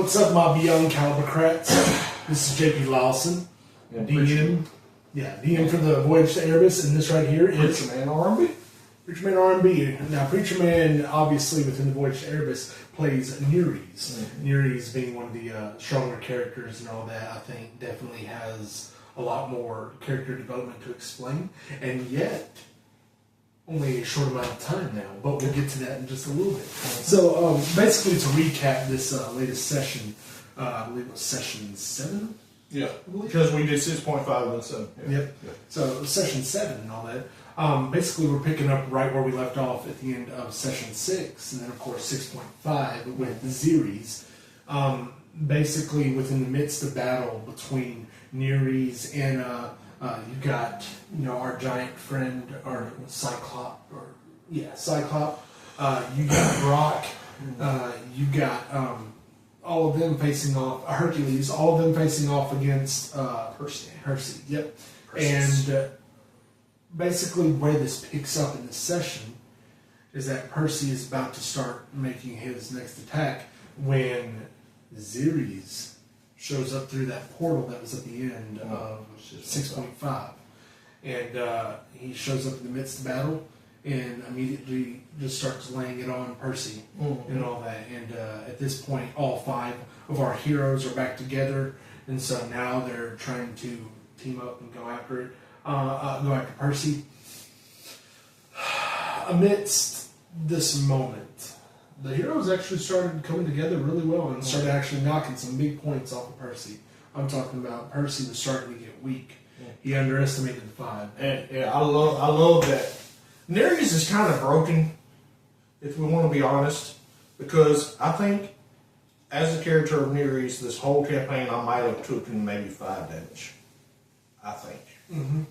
What's up, my Beyond Calibercrats? This is JP Lawson, DM. Yeah, DM for the Voyage to Erebus, and this right here is Preacher Man R&B. Preacher Man R&B. Now, Preacher Man, obviously, within the Voyage to Erebus, plays Nereis. Nereis being one of the stronger characters and all that, I think definitely has a lot more character development to explain, and yet only a short amount of time now, but we'll get to that in just a little bit. So, basically, to recap this latest session, I believe it was session 7? Yeah, because we did 6.5 and 7. Yeah. Yep. Yeah. So, session 7 and all that. Basically, we're picking up right where we left off at the end of session 6, and then, of course, 6.5 with the Zeres. Basically, within the midst of battle between Nereis and you got, our giant friend, or Cyclop, Cyclop. You got Brock. You got all of them facing off, Hercules, all of them facing off against Percy, yep. Perseus. And basically where this picks up in this session is that Percy is about to start making his next attack when Zeres shows up through that portal that was at the end of 6.5. And he shows up in the midst of battle and immediately just starts laying it on Percy and all that. And at this point, all 5 of our heroes are back together. And so now they're trying to team up and go after it, go after Percy. Amidst this moment, the heroes actually started coming together really well and started actually knocking some big points off of Percy. I'm talking about Percy was starting to get weak. He underestimated the 5. And I love that. Nereis is kind of broken, if we want to be honest, because I think as a character of Nereis, this whole campaign I might have taken maybe 5 damage. I think. Mm-hmm.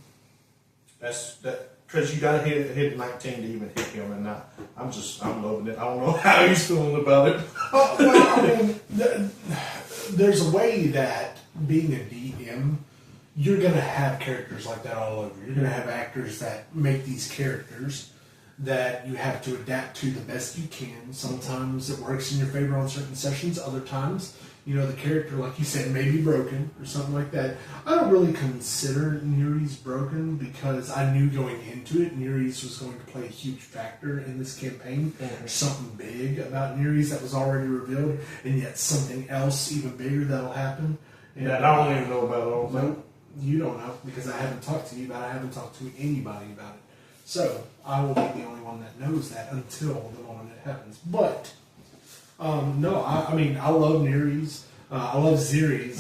That's that. Because you got to hit 19 to even hit him, and I'm loving it. I don't know how he's feeling about it. Well, I mean, there's a way that being a DM, you're going to have characters like that all over. You're going to have actors that make these characters that you have to adapt to the best you can. Sometimes it works in your favor on certain sessions. Other times, the character, like you said, may be broken or something like that. I don't really consider Nereis broken because I knew going into it, Nereis was going to play a huge factor in this campaign. There's something big about Nereis that was already revealed, and yet something else even bigger that'll happen. And I don't even know about all that. Nope, you don't know because I haven't talked to you about it. I haven't talked to anybody about it. So I will be the only one that knows that until the moment it happens. But no, I mean, I love Nereis. I love Zeres.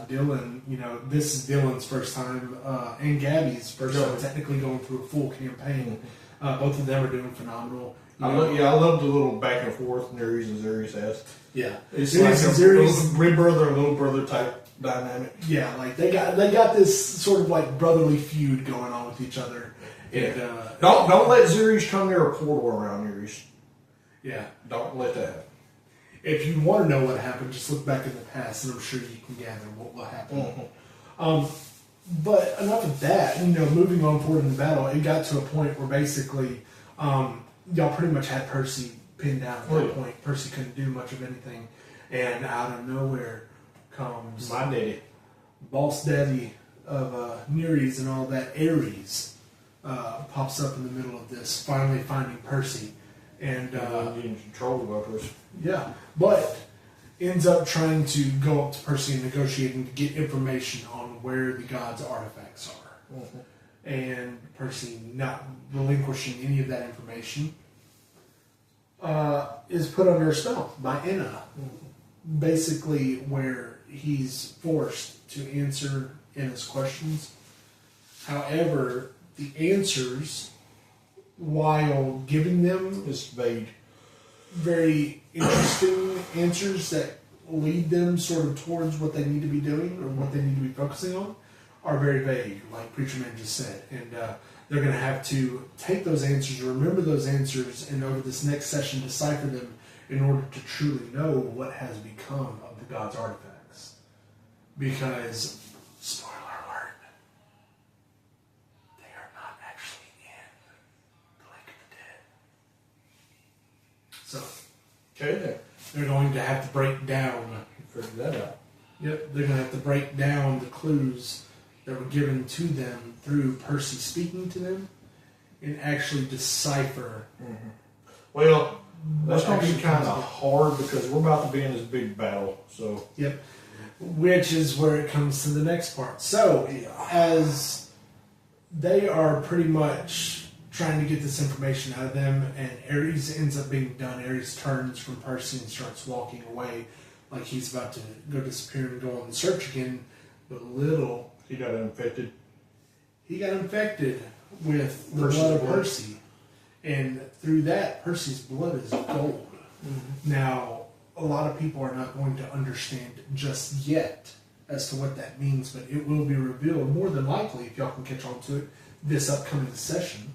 Dylan. This is Dylan's first time and Gabby's first time technically going through a full campaign. Both of them are doing phenomenal. I love the little back and forth Nereis and Zeres has. Yeah, it's Zeres like a big brother and little brother type dynamic. Yeah, like they got this sort of like brotherly feud going on with each other. And, don't let Zeres come near a portal around Nereis. Yeah, don't let that happen. If you want to know what happened, just look back in the past, and I'm sure you can gather what will happen. But enough of that. Moving on forward in the battle, it got to a point where basically y'all pretty much had Percy pinned down at that point. Percy couldn't do much of anything, and out of nowhere comes my daddy, boss daddy of Nereis and all that, Ares. Pops up in the middle of this, finally finding Percy. And getting control of Percy. Yeah, but ends up trying to go up to Percy and negotiating to get information on where the gods' artifacts are. And Percy, not relinquishing any of that information, is put under a spell by Enna. Basically, where he's forced to answer Enna's questions. However, the answers, while giving them is vague, very interesting answers that lead them sort of towards what they need to be doing or what they need to be focusing on, are very vague, like Preacher Man just said. And they're going to have to take those answers, remember those answers, and over this next session decipher them in order to truly know what has become of the gods' artifacts. Because, spoiler alert, they are not actually in the Lake of the Dead. So, okay then. They're going to have to break down. Figure that out. Yep, they're going to have to break down the clues that were given to them through Percy speaking to them and actually decipher. Mm-hmm. Well, that's going to be kind of hard because we're about to be in this big battle. So yep, which is where it comes to the next part. So as they are pretty much trying to get this information out of them, and Ares ends up being done. Ares turns from Percy and starts walking away like he's about to go disappear and go on the search again. But little... He got infected. He got infected with the blood of Percy. And through that, Percy's blood is gold. Mm-hmm. Now, a lot of people are not going to understand just yet as to what that means, but it will be revealed more than likely, if y'all can catch on to it, this upcoming session.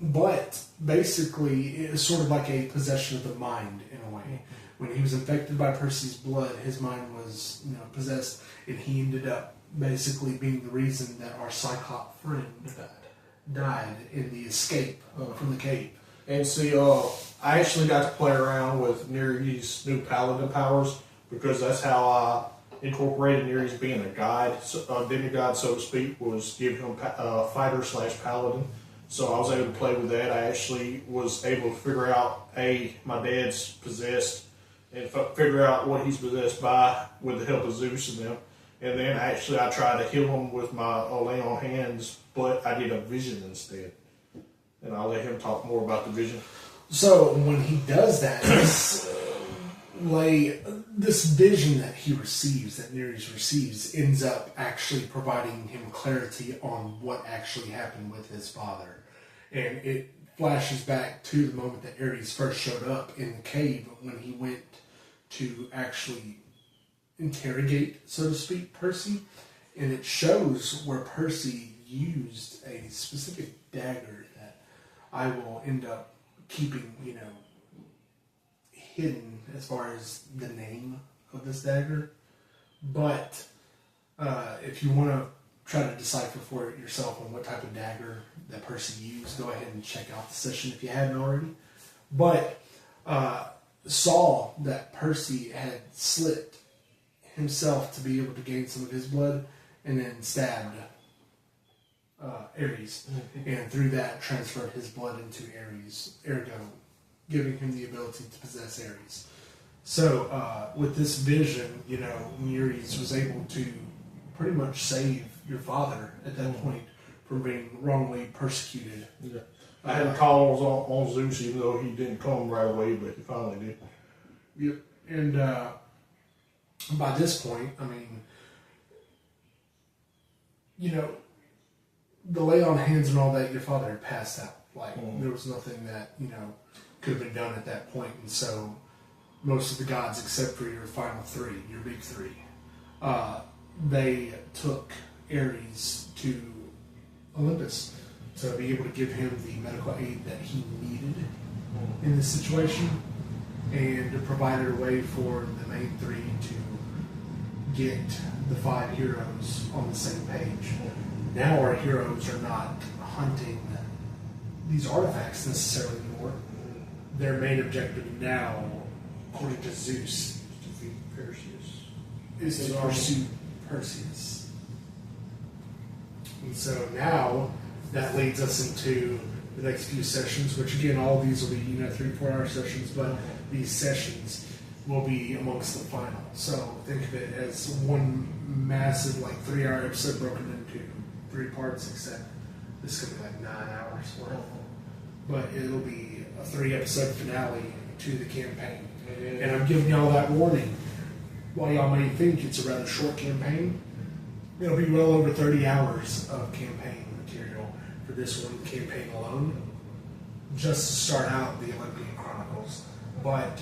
But basically, it's sort of like a possession of the mind in a way. Mm-hmm. When he was infected by Percy's blood, his mind was, possessed, and he ended up basically being the reason that our Cyclop friend died in the escape from the cave. And see, I actually got to play around with Nere's new paladin powers because that's how I incorporated Nere's being a god, demigod, so to speak, was give him fighter/paladin. So I was able to play with that. I actually was able to figure out, my dad's possessed, and figure out what he's possessed by with the help of Zeus and them. And then I tried to heal him with my lay on hands, but I did a vision instead. And I'll let him talk more about the vision. So when he does that, this vision that he receives, that Nereus receives, ends up actually providing him clarity on what actually happened with his father. And it flashes back to the moment that Ares first showed up in the cave when he went to actually interrogate, so to speak, Percy. And it shows where Percy used a specific dagger that I will end up keeping, hidden as far as the name of this dagger. But if you want to try to decipher for it yourself on what type of dagger that Percy used, go ahead and check out the session if you haven't already. But saw that Percy had slit himself to be able to gain some of his blood, and then stabbed Ares, and through that transferred his blood into Ares, ergo giving him the ability to possess Ares. So with this vision, Ares was able to pretty much save your father at that point from being wrongly persecuted. Yeah. I had calls on Zeus, even though he didn't come right away, but he finally did. Yep. And by this point, the lay on hands and all that, your father had passed out. There was nothing that, could have been done at that point. And so most of the gods, except for your final three, your big three, they took Ares to Olympus to be able to give him the medical aid that he needed in this situation, and to provide a way for the main three to get the five heroes on the same page. Now our heroes are not hunting these artifacts necessarily anymore. Their main objective now, according to Zeus, is to pursue Perseus. And so now that leads us into the next few sessions, which again, all of these will be 3-4 hour sessions, but these sessions will be amongst the final. So think of it as one massive 3-hour episode broken into 3 parts, except this could be 9 hours worth. But it'll be a 3-episode finale to the campaign. And I'm giving y'all that warning. While y'all may think it's a rather short campaign, it'll be well over 30 hours of campaign material for this one campaign alone, just to start out the Olympian Chronicles. But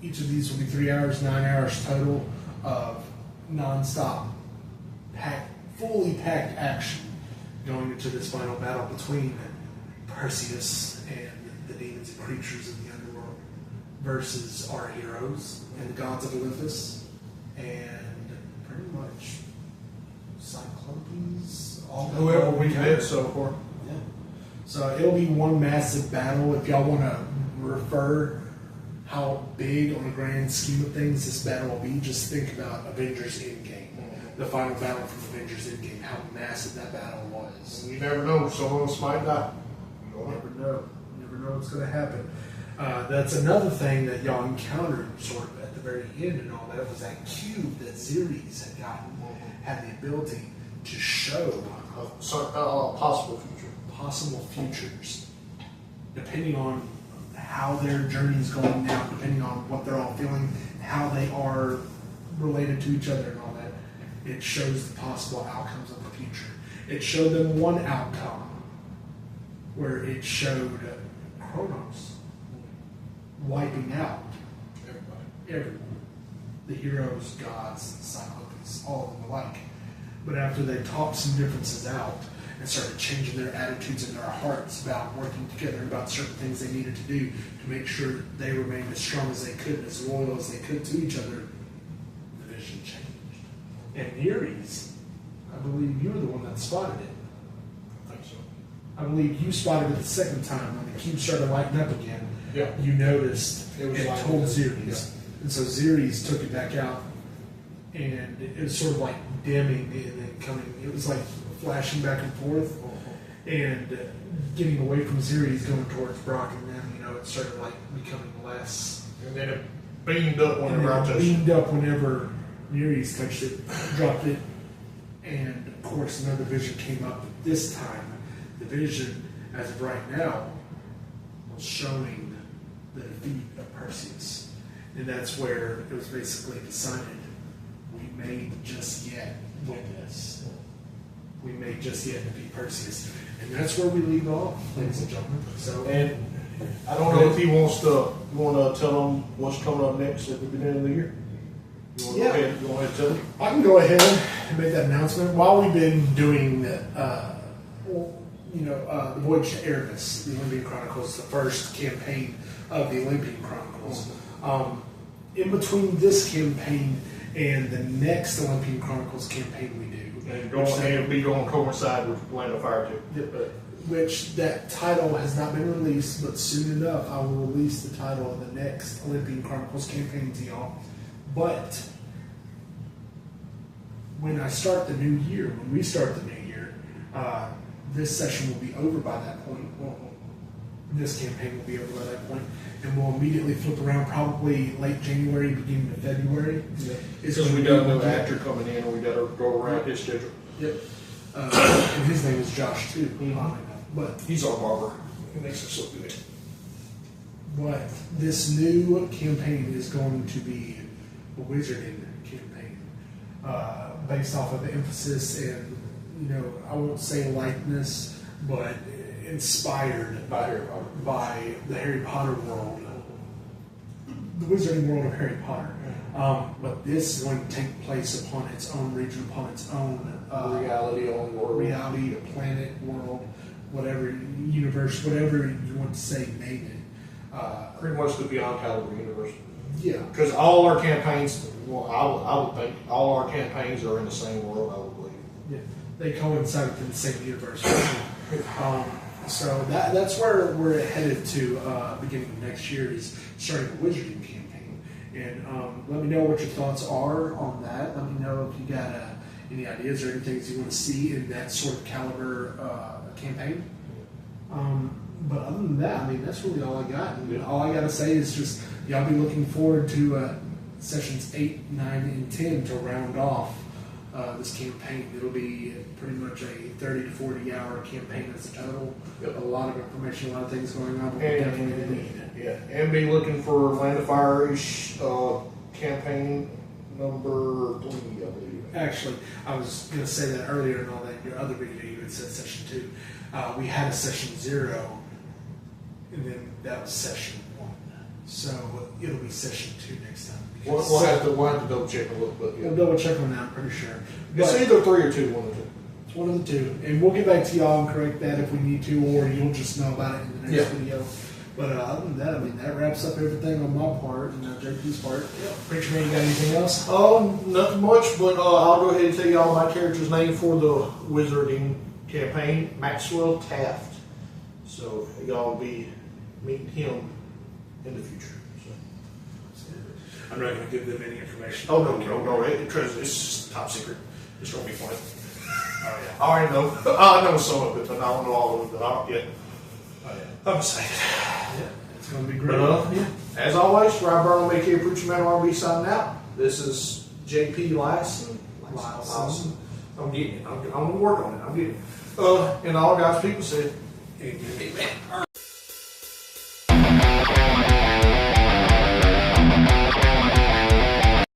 each of these will be 3 hours, 9 hours total of non-stop, fully packed action going into this final battle between Perseus and the demons and creatures of the underworld versus our heroes and the gods of Olympus and pretty much Cyclopes, whoever we met so far. Yeah. So it'll be one massive battle. If y'all want to refer how big on the grand scheme of things this battle will be. Just think about Avengers Endgame, the final battle from Avengers Endgame, how massive that battle was. You never know, some of us might die. You don't Never know. You never know what's going to happen. That's another thing that y'all encountered sort of at the very end and all that was that cube that Zeres had gotten, had the ability to show possible futures, depending on how their journey is going now, depending on what they're all feeling, how they are related to each other and all that. It shows the possible outcomes of the future. It showed them one outcome where it showed Kronos wiping out everyone. The heroes, gods, Cyclopes, all of them alike. But after they talked some differences out and started changing their attitudes and their hearts about working together about certain things they needed to do to make sure that they remained as strong as they could and as loyal as they could to each other, the vision changed. And Nereus, I believe you were the one that spotted it. I think so. I believe you spotted it the second time when the cube started lighting up again. Yeah. You noticed It was and like told that. Zeres. Yeah. And so Zeres took it back out, and it was sort of like dimming and then coming. It was like flashing back and forth, and getting away from Zeres, going towards Brock, and then it started like becoming less. And then it beamed up whenever I touched it. Beamed up whenever Nereus touched it, dropped it, and of course another vision came up. But this time, the vision, as of right now, was showing the defeat of Perseus. And that's where it was basically decided, we may just yet win this. We may just yet defeat Perseus. And that's where we leave off, ladies and gentlemen. So, And I don't know if you want to tell them what's coming up next at the beginning of the year. You want to go ahead and tell them? I can go ahead and make that announcement. While we've been doing the Voyage to Erebus, the Olympian Chronicles, the first campaign of the Olympian Chronicles, in between this campaign and the next Olympian Chronicles campaign we do, And it'll be going to coincide with Land of Fire too. which that title has not been released, but soon enough I will release the title of the next Olympian Chronicles campaign to y'all. But when I start the new year, when we start the new year, this session will be over by that point. This campaign will be over by that point, and we'll immediately flip around, probably late January, beginning of February. Yeah. It's Because when we got a new actor coming in, and we got to go around his schedule. Yep. And his name is Josh too. But He's our barber. He makes us look good. But this new campaign is going to be a wizarding campaign, based off of the emphasis and, I won't say likeness, but inspired by the Harry Potter world, the wizarding world of Harry Potter. But this is going to take place upon its own region, upon its own Reality on world. reality, planet, world, whatever, universe, whatever you want to say, name it. Pretty much the Beyond Caliber universe. Yeah. Because all our campaigns, I would think all our campaigns are in the same world, I would believe. Yeah, they coincide within the same universe. So that's where we're headed to beginning of next year, is starting a wizarding campaign. And let me know what your thoughts are on that. Let me know if you got any ideas or any things you want to see in that sort of caliber campaign. But other than that, that's really all I got. And all I got to say is just y'all be looking forward to sessions 8, 9, and 10 to round off this campaign. It'll be pretty much a 30 to 40 hour campaign as a total. Yep. A lot of information, a lot of things going on. But we definitely need. Yeah, and be looking for Land of Fire-ish campaign number 3, I believe. Actually, I was going to say that earlier in all that. Your other video, you had said session 2. We had a session 0, and then that was session 1. So it'll be session 2 next time. We'll have to double check a little bit. Yeah. We'll double check on that, I'm pretty sure. It's But either 3 or 2, one of the two. it's one of the two. And we'll get back to y'all and correct that if we need to, or you'll just know about it in the next video. But other than that, that wraps up everything on my part and JP's part. Preacher Man, you got anything else? Nothing much, but I'll go ahead and tell y'all my character's name for the wizarding campaign, Maxwell Taft. So y'all will be meeting him in the future. So. I'm not going to give them any information. Oh no! It's just top secret. It's gonna be fun. Oh yeah. I already know. I know some of it, but I don't know all of it. But I don't yet. Oh yeah. I'm excited. Yeah. It's going to be great. But, yeah. As always, Rob Burnham, aka Preacher Man RB, signing out. This is JP Lyson. I'm getting it. I'm gonna work on it. I'm getting it. And all God's people said, Amen. Amen.